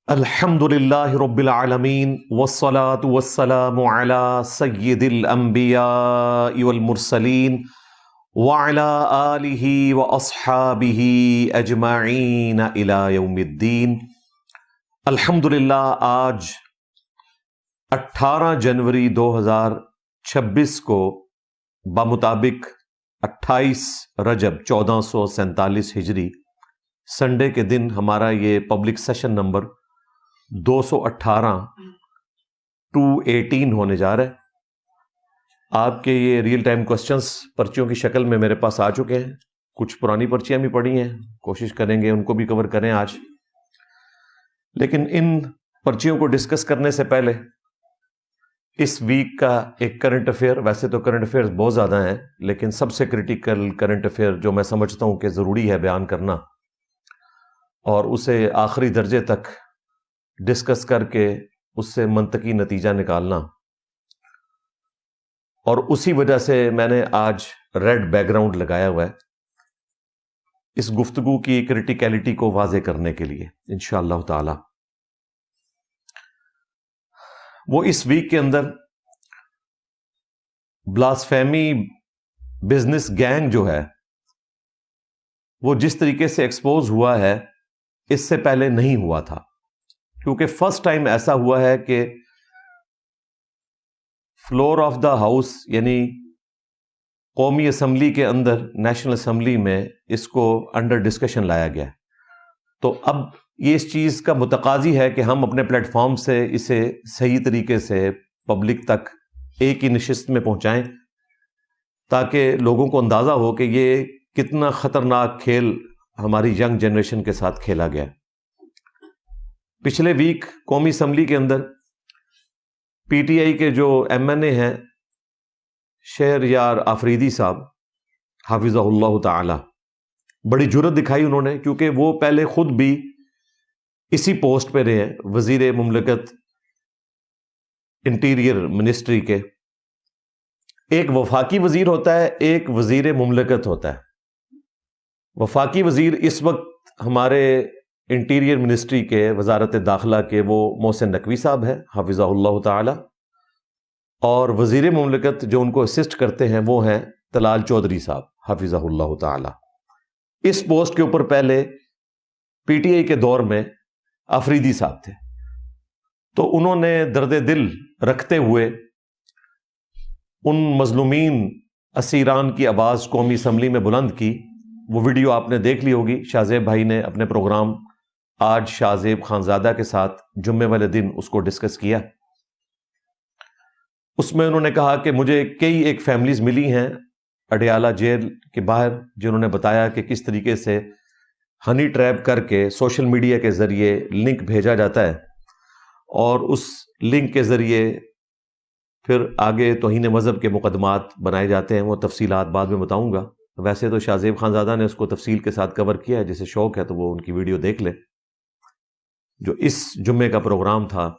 الحمد للہ رب العالمین والصلاة والسلام علی سید الانبیاء والمرسلین وعلی آلہ واصحابہ اجمعین الی یوم الدین۔ الحمد للہ آج 18 جنوری 2026 کو بمطابق 28 رجب 1447 ہجری سنڈے کے دن ہمارا یہ پبلک سیشن نمبر 218 ہونے جا رہا ہے۔ آپ کے یہ ریئل ٹائم کوسچنس پرچیوں کی شکل میں میرے پاس آ چکے ہیں، کچھ پرانی پرچیاں بھی پڑھی ہیں، کوشش کریں گے ان کو بھی کور کریں آج۔ لیکن ان پرچیوں کو ڈسکس کرنے سے پہلے اس ویک کا ایک کرنٹ افیئر، ویسے تو کرنٹ افیئر بہت زیادہ ہیں لیکن سب سے کریٹیکل کرنٹ افیئر جو میں سمجھتا ہوں کہ ضروری ہے بیان کرنا اور اسے آخری درجے تک ڈسکس کر کے اس سے منطقی نتیجہ نکالنا، اور اسی وجہ سے میں نے آج ریڈ بیک گراؤنڈ لگایا ہوا ہے اس گفتگو کی کریٹیکیلٹی کو واضح کرنے کے لیے انشاءاللہ تعالی۔ وہ اس ویک کے اندر بلاسفیمی بزنس گینگ جو ہے وہ جس طریقے سے ایکسپوز ہوا ہے اس سے پہلے نہیں ہوا تھا، کیونکہ فرسٹ ٹائم ایسا ہوا ہے کہ فلور آف دا ہاؤس یعنی قومی اسمبلی کے اندر، نیشنل اسمبلی میں اس کو انڈر ڈسکشن لایا گیا۔ تو اب یہ اس چیز کا متقاضی ہے کہ ہم اپنے پلیٹ فارم سے اسے صحیح طریقے سے پبلک تک ایک ہی نشست میں پہنچائیں تاکہ لوگوں کو اندازہ ہو کہ یہ کتنا خطرناک کھیل ہماری ینگ جنریشن کے ساتھ کھیلا گیا۔ پچھلے ویک قومی اسمبلی کے اندر پی ٹی آئی کے جو ایم این اے ہیں شہریار آفریدی صاحب حافظہ اللہ تعالی، بڑی جرأت دکھائی انہوں نے، کیونکہ وہ پہلے خود بھی اسی پوسٹ پہ رہے ہیں، وزیر مملکت انٹیریئر منسٹری کے۔ ایک وفاقی وزیر ہوتا ہے، ایک وزیر مملکت ہوتا ہے۔ وفاقی وزیر اس وقت ہمارے انٹیریئر منسٹری کے وزارت داخلہ کے وہ محسن نقوی صاحب ہیں حافظہ اللہ تعالی، اور وزیر مملکت جو ان کو اسسٹ کرتے ہیں وہ ہیں طلال چودھری صاحب حافظہ اللہ تعالی۔ اس پوسٹ کے اوپر پہلے پی ٹی آئی کے دور میں آفریدی صاحب تھے، تو انہوں نے درد دل رکھتے ہوئے ان مظلومین اسیران کی آواز قومی اسمبلی میں بلند کی۔ وہ ویڈیو آپ نے دیکھ لی ہوگی، شاہ زیب بھائی نے اپنے پروگرام آج شاہ زیب خانزادہ کے ساتھ جمعے والے دن اس کو ڈسکس کیا۔ اس میں انہوں نے کہا کہ مجھے کئی ایک فیملیز ملی ہیں اڈیالہ جیل کے باہر جنہوں نے بتایا کہ کس طریقے سے ہنی ٹریپ کر کے سوشل میڈیا کے ذریعے لنک بھیجا جاتا ہے، اور اس لنک کے ذریعے پھر آگے توہین مذہب کے مقدمات بنائے جاتے ہیں۔ وہ تفصیلات بعد میں بتاؤں گا، ویسے تو شاہ زیب خانزادہ نے اس کو تفصیل کے ساتھ کور کیا ہے، جسے شوق ہے تو وہ ان کی ویڈیو دیکھ لے۔ جو اس جمعے کا پروگرام تھا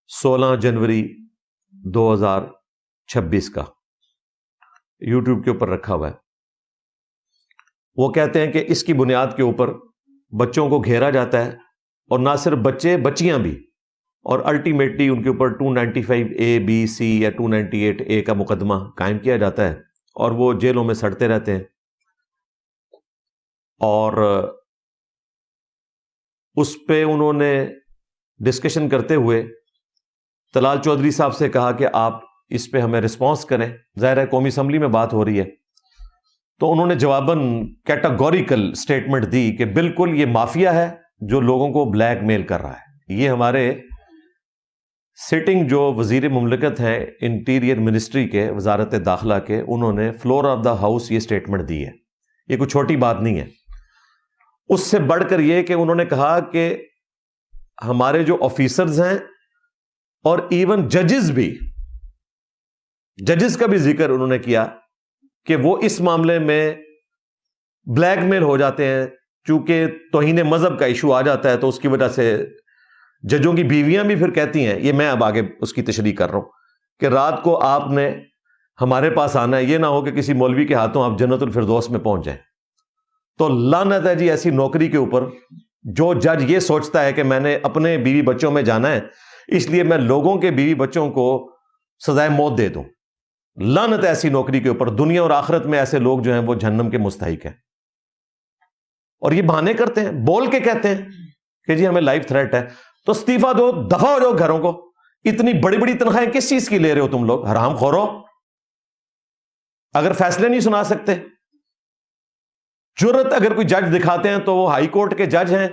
16 جنوری 2026 کا، یوٹیوب کے اوپر رکھا ہوا ہے۔ وہ کہتے ہیں کہ اس کی بنیاد کے اوپر بچوں کو گھیرا جاتا ہے، اور نہ صرف بچے، بچیاں بھی، اور الٹیمیٹلی ان کے اوپر 295A, B, C یا 298A کا مقدمہ قائم کیا جاتا ہے، اور وہ جیلوں میں سڑتے رہتے ہیں۔ اور اس پہ انہوں نے ڈسکشن کرتے ہوئے طلال چودھری صاحب سے کہا کہ آپ اس پہ ہمیں رسپانس کریں، ظاہر ہے قومی اسمبلی میں بات ہو رہی ہے۔ تو انہوں نے جواباً کیٹاگوریکل سٹیٹمنٹ دی کہ بالکل یہ مافیا ہے جو لوگوں کو بلیک میل کر رہا ہے۔ یہ ہمارے سٹنگ جو وزیر مملکت ہیں انٹیریئر منسٹری کے وزارت داخلہ کے، انہوں نے فلور آف دا ہاؤس یہ سٹیٹمنٹ دی ہے۔ یہ کوئی چھوٹی بات نہیں ہے۔ اس سے بڑھ کر یہ کہ انہوں نے کہا کہ ہمارے جو آفیسرز ہیں اور ایون ججز بھی، ججز کا بھی ذکر انہوں نے کیا کہ وہ اس معاملے میں بلیک میل ہو جاتے ہیں، چونکہ توہین مذہب کا ایشو آ جاتا ہے تو اس کی وجہ سے ججوں کی بیویاں بھی پھر کہتی ہیں، یہ میں اب آگے اس کی تشریح کر رہا ہوں، کہ رات کو آپ نے ہمارے پاس آنا ہے، یہ نہ ہو کہ کسی مولوی کے ہاتھوں آپ جنت الفردوس میں پہنچ جائیں۔ تو لعنت ہے جی ایسی نوکری کے اوپر جو جج یہ سوچتا ہے کہ میں نے اپنے بیوی بچوں میں جانا ہے اس لیے میں لوگوں کے بیوی بچوں کو سزائے موت دے دوں، لعنت ایسی نوکری کے اوپر، دنیا اور آخرت میں ایسے لوگ جو ہیں وہ جہنم کے مستحق ہیں۔ اور یہ بہانے کرتے ہیں، بول کے کہتے ہیں کہ جی ہمیں لائف تھریٹ ہے، تو استعفیٰ دو، دفع ہو جاؤ گھروں کو۔ اتنی بڑی بڑی تنخواہیں کس چیز کی لے رہے ہو تم لوگ، حرام خورو؟ اگر فیصلے نہیں سنا سکتے، جرت اگر کوئی جج دکھاتے ہیں تو وہ ہائی کورٹ کے جج ہیں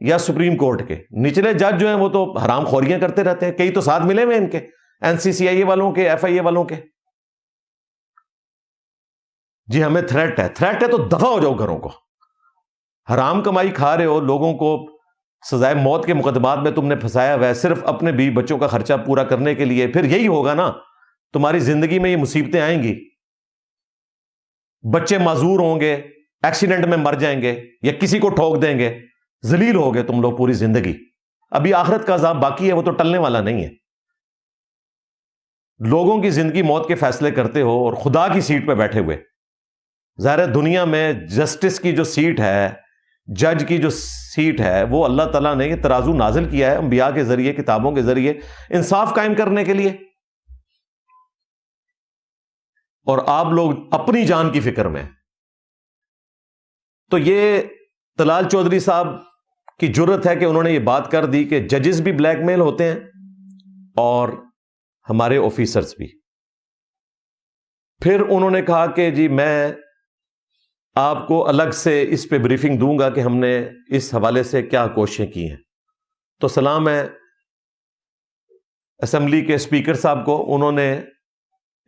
یا سپریم کورٹ کے، نچلے جج جو ہیں وہ تو حرام خوریاں کرتے رہتے ہیں۔ کئی تو ساتھ ملے ہوئے ان کے، این سی سی آئی اے والوں کے، ایف آئی اے والوں کے۔ جی ہمیں تھریٹ ہے تو دفع ہو جاؤ گھروں کو۔ حرام کمائی کھا رہے ہو، لوگوں کو سزائے موت کے مقدمات میں تم نے پھنسایا ہوا ہے صرف اپنے بیوی بچوں کا خرچہ پورا کرنے کے لیے۔ پھر یہی ہوگا نا، تمہاری زندگی میں یہ مصیبتیں آئیں گی، بچے معذور ہوں گے، ایکسیڈنٹ میں مر جائیں گے یا کسی کو ٹھوک دیں گے، ذلیل ہوگے تم لوگ پوری زندگی۔ ابھی آخرت کا عذاب باقی ہے، وہ تو ٹلنے والا نہیں ہے۔ لوگوں کی زندگی موت کے فیصلے کرتے ہو اور خدا کی سیٹ پہ بیٹھے ہوئے۔ ظاہر دنیا میں جسٹس کی جو سیٹ ہے، جج کی جو سیٹ ہے، وہ اللہ تعالیٰ نے یہ ترازو نازل کیا ہے انبیاء کے ذریعے، کتابوں کے ذریعے انصاف قائم کرنے کے لیے، اور آپ لوگ اپنی جان کی فکر میں۔ تو یہ طلال چودھری صاحب کی جرت ہے کہ انہوں نے یہ بات کر دی کہ ججز بھی بلیک میل ہوتے ہیں اور ہمارے آفیسرز بھی۔ پھر انہوں نے کہا کہ جی میں آپ کو الگ سے اس پہ بریفنگ دوں گا کہ ہم نے اس حوالے سے کیا کوششیں کی ہیں۔ تو سلام ہے اسمبلی کے اسپیکر صاحب کو، انہوں نے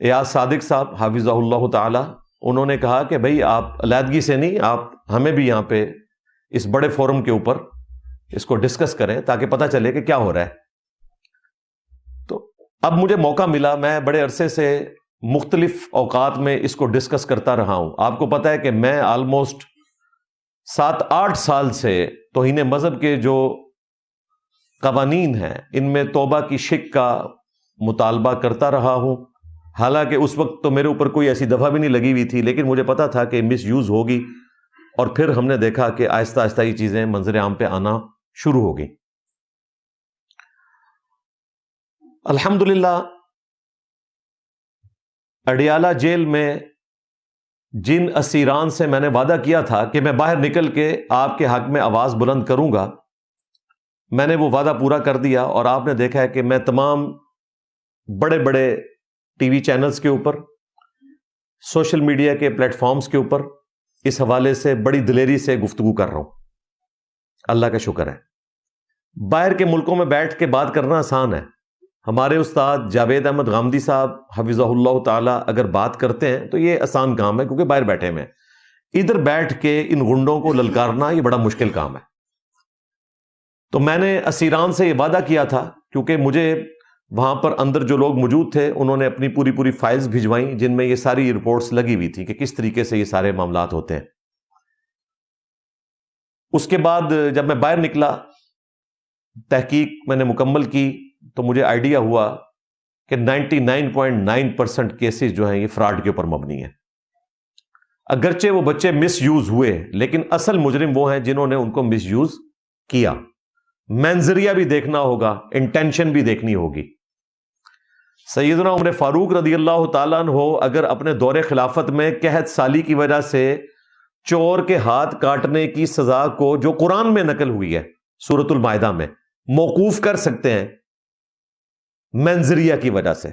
ایاز صادق صاحب حافظہ اللہ تعالی، انہوں نے کہا کہ بھئی آپ علیحدگی سے نہیں، آپ ہمیں بھی یہاں پہ اس بڑے فورم کے اوپر اس کو ڈسکس کریں تاکہ پتہ چلے کہ کیا ہو رہا ہے۔ تو اب مجھے موقع ملا، میں بڑے عرصے سے مختلف اوقات میں اس کو ڈسکس کرتا رہا ہوں۔ آپ کو پتہ ہے کہ میں آلموسٹ 7-8 سال سے توہین مذہب کے جو قوانین ہیں ان میں توبہ کی شک کا مطالبہ کرتا رہا ہوں۔ حالانکہ اس وقت تو میرے اوپر کوئی ایسی دفعہ بھی نہیں لگی ہوئی تھی، لیکن مجھے پتا تھا کہ مس یوز ہوگی، اور پھر ہم نے دیکھا کہ آہستہ آہستہ یہ چیزیں منظر عام پہ آنا شروع ہو گئی۔ الحمدللہ اڈیالہ جیل میں جن اسیران سے میں نے وعدہ کیا تھا کہ میں باہر نکل کے آپ کے حق میں آواز بلند کروں گا، میں نے وہ وعدہ پورا کر دیا، اور آپ نے دیکھا ہے کہ میں تمام بڑے بڑے ٹی وی چینلز کے اوپر، سوشل میڈیا کے پلیٹ فارمز کے اوپر اس حوالے سے بڑی دلیری سے گفتگو کر رہا ہوں۔ اللہ کا شکر ہے۔ باہر کے ملکوں میں بیٹھ کے بات کرنا آسان ہے، ہمارے استاد جاوید احمد غامدی صاحب حفظہ اللہ تعالی اگر بات کرتے ہیں تو یہ آسان کام ہے کیونکہ باہر بیٹھے میں، ادھر بیٹھ کے ان گنڈوں کو للکارنا یہ بڑا مشکل کام ہے۔ تو میں نے اسیران سے یہ وعدہ کیا تھا، کیونکہ مجھے وہاں پر اندر جو لوگ موجود تھے انہوں نے اپنی پوری فائلز بھجوائیں جن میں یہ ساری رپورٹس لگی ہوئی تھی کہ کس طریقے سے یہ سارے معاملات ہوتے ہیں۔ اس کے بعد جب میں باہر نکلا، تحقیق میں نے مکمل کی، تو مجھے آئیڈیا ہوا کہ 99.9% کیسز جو ہیں یہ فراڈ کے اوپر مبنی ہیں۔ اگرچہ وہ بچے مس یوز ہوئے، لیکن اصل مجرم وہ ہیں جنہوں نے ان کو مس یوز کیا۔ منظریہ بھی دیکھنا ہوگا، انٹینشن بھی دیکھنی ہوگی۔ سیدنا عمر فاروق رضی اللہ تعالیٰ عنہ اگر اپنے دور خلافت میں قحط سالی کی وجہ سے چور کے ہاتھ کاٹنے کی سزا کو، جو قرآن میں نقل ہوئی ہے سورۃ المائدہ میں، موقوف کر سکتے ہیں منظریہ کی وجہ سے،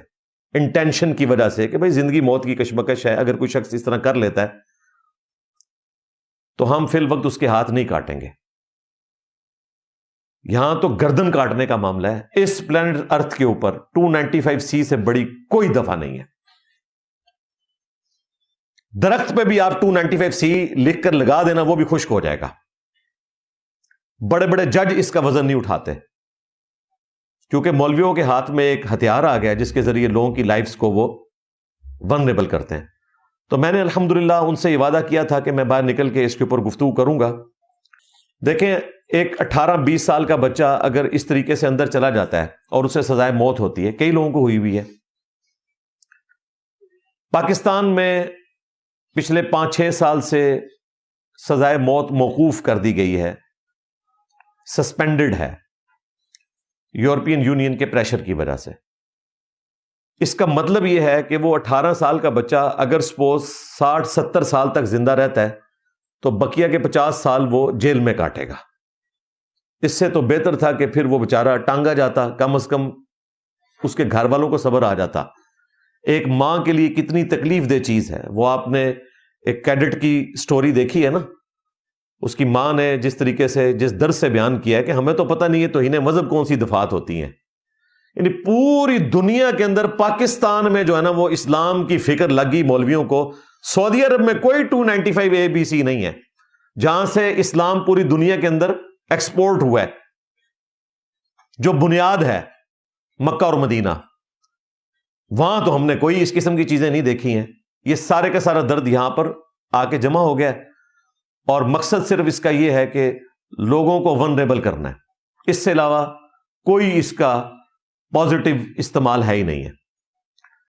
انٹینشن کی وجہ سے، کہ بھئی زندگی موت کی کشمکش ہے، اگر کوئی شخص اس طرح کر لیتا ہے تو ہم فی الوقت اس کے ہاتھ نہیں کاٹیں گے۔ یہاں تو گردن کاٹنے کا معاملہ ہے۔ اس پلانٹ ارتھ کے اوپر 295C سے بڑی کوئی دفعہ نہیں ہے۔ درخت پہ بھی آپ 295C لکھ کر لگا دینا، وہ بھی خشک ہو جائے گا۔ بڑے بڑے جج اس کا وزن نہیں اٹھاتے، کیونکہ مولویوں کے ہاتھ میں ایک ہتھیار آ گیا جس کے ذریعے لوگوں کی لائفز کو وہ ونریبل کرتے ہیں۔ تو میں نے الحمدللہ ان سے یہ وعدہ کیا تھا کہ میں باہر نکل کے اس کے اوپر گفتگو کروں گا۔ دیکھیں، ایک 18-20 سال کا بچہ اگر اس طریقے سے اندر چلا جاتا ہے اور اسے سزائے موت ہوتی ہے، کئی لوگوں کو ہوئی ہوئی ہے۔ پاکستان میں پچھلے 5-6 سال سے سزائے موت موقوف کر دی گئی ہے، سسپینڈڈ ہے یورپین یونین کے پریشر کی وجہ سے. اس کا مطلب یہ ہے کہ وہ 18 سال کا بچہ اگر سپوز 60-70 سال تک زندہ رہتا ہے تو بقیہ کے 50 سال وہ جیل میں کاٹے گا. اس سے تو بہتر تھا کہ پھر وہ بیچارہ ٹانگا جاتا، کم از کم اس کے گھر والوں کو صبر آ جاتا. ایک ماں کے لیے کتنی تکلیف دہ چیز ہے. وہ آپ نے ایک کیڈٹ کی سٹوری دیکھی ہے نا، اس کی ماں نے جس طریقے سے جس درد سے بیان کیا ہے کہ ہمیں تو پتہ نہیں ہے توہین مذہب کون سی دفعات ہوتی ہیں. یعنی پوری دنیا کے اندر پاکستان میں جو ہے نا وہ اسلام کی فکر لگی مولویوں کو. سعودی عرب میں کوئی 295 ABC نہیں ہے جہاں سے اسلام پوری دنیا کے اندر ایکسپورٹ ہوا ہے. جو بنیاد ہے مکہ اور مدینہ، وہاں تو ہم نے کوئی اس قسم کی چیزیں نہیں دیکھی ہیں. یہ سارے کا سارا درد یہاں پر آ کے جمع ہو گیا اور مقصد صرف اس کا یہ ہے کہ لوگوں کو ونریبل کرنا ہے. اس سے علاوہ کوئی اس کا پازیٹو استعمال ہے ہی نہیں ہے.